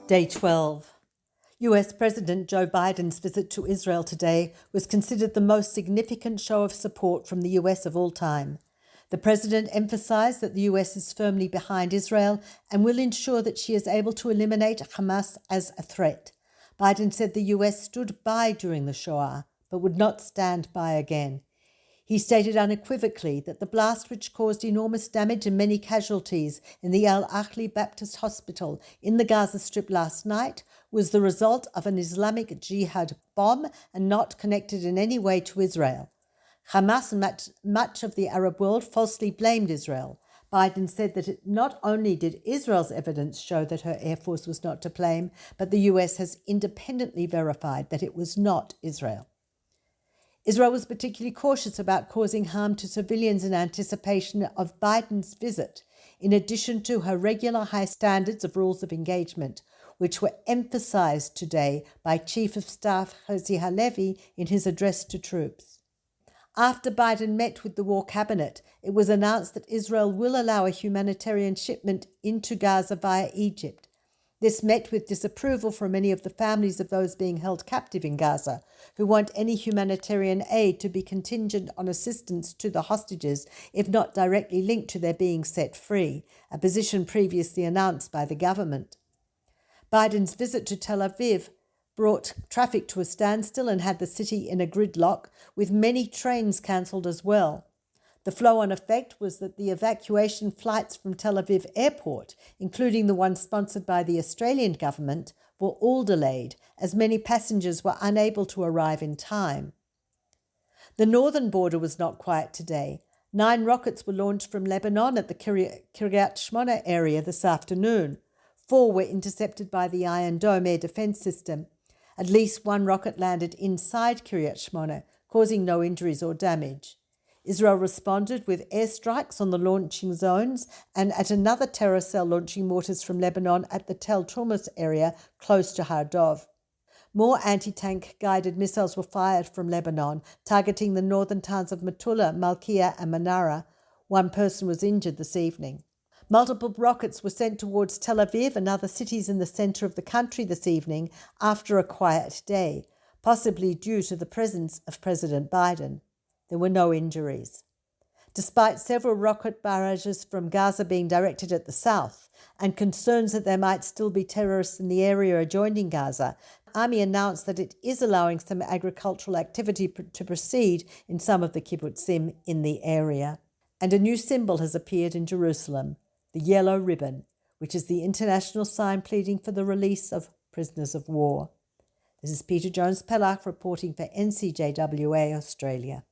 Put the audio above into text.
Day 12. US President Joe Biden's visit to Israel today was considered the most significant show of support from the US of all time. The president emphasized that the US is firmly behind Israel and will ensure that she is able to eliminate Hamas as a threat. Biden said the US stood by during the Shoah, but would not stand by again. He stated unequivocally that the blast, which caused enormous damage and many casualties in the Al Ahli Baptist Hospital in the Gaza Strip last night, was the result of an Islamic Jihad bomb and not connected in any way to Israel. Hamas and much of the Arab world falsely blamed Israel. Biden said that not only did Israel's evidence show that her air force was not to blame, but the US has independently verified that it was not Israel. Israel was particularly cautious about causing harm to civilians in anticipation of Biden's visit, in addition to her regular high standards of rules of engagement, which were emphasized today by Chief of Staff Herzi Halevi in his address to troops. After Biden met with the War Cabinet, it was announced that Israel will allow a humanitarian shipment into Gaza via Egypt. This met with disapproval from many of the families of those being held captive in Gaza, who want any humanitarian aid to be contingent on assistance to the hostages, if not directly linked to their being set free, a position previously announced by the government. Biden's visit to Tel Aviv brought traffic to a standstill and had the city in a gridlock, with many trains cancelled as well. The flow-on effect was that the evacuation flights from Tel Aviv airport, including the one sponsored by the Australian government, were all delayed, as many passengers were unable to arrive in time. The northern border was not quiet today. 9 rockets were launched from Lebanon at the Kiryat Shmona area this afternoon. 4 were intercepted by the Iron Dome air defense system. At least 1 rocket landed inside Kiryat Shmona, causing no injuries or damage. Israel responded with airstrikes on the launching zones and at another terror cell launching mortars from Lebanon at the Tel Trumas area close to Har Dov. More anti-tank guided missiles were fired from Lebanon, targeting the northern towns of Metula, Malkiah and Manara. 1 person was injured this evening. Multiple rockets were sent towards Tel Aviv and other cities in the center of the country this evening after a quiet day, possibly due to the presence of President Biden. There were no injuries. Despite several rocket barrages from Gaza being directed at the south and concerns that there might still be terrorists in the area adjoining Gaza, the army announced that it is allowing some agricultural activity to proceed in some of the kibbutzim in the area. And a new symbol has appeared in Jerusalem, the yellow ribbon, which is the international sign pleading for the release of prisoners of war. This is Peta Jones-Pellach reporting for NCJWA Australia.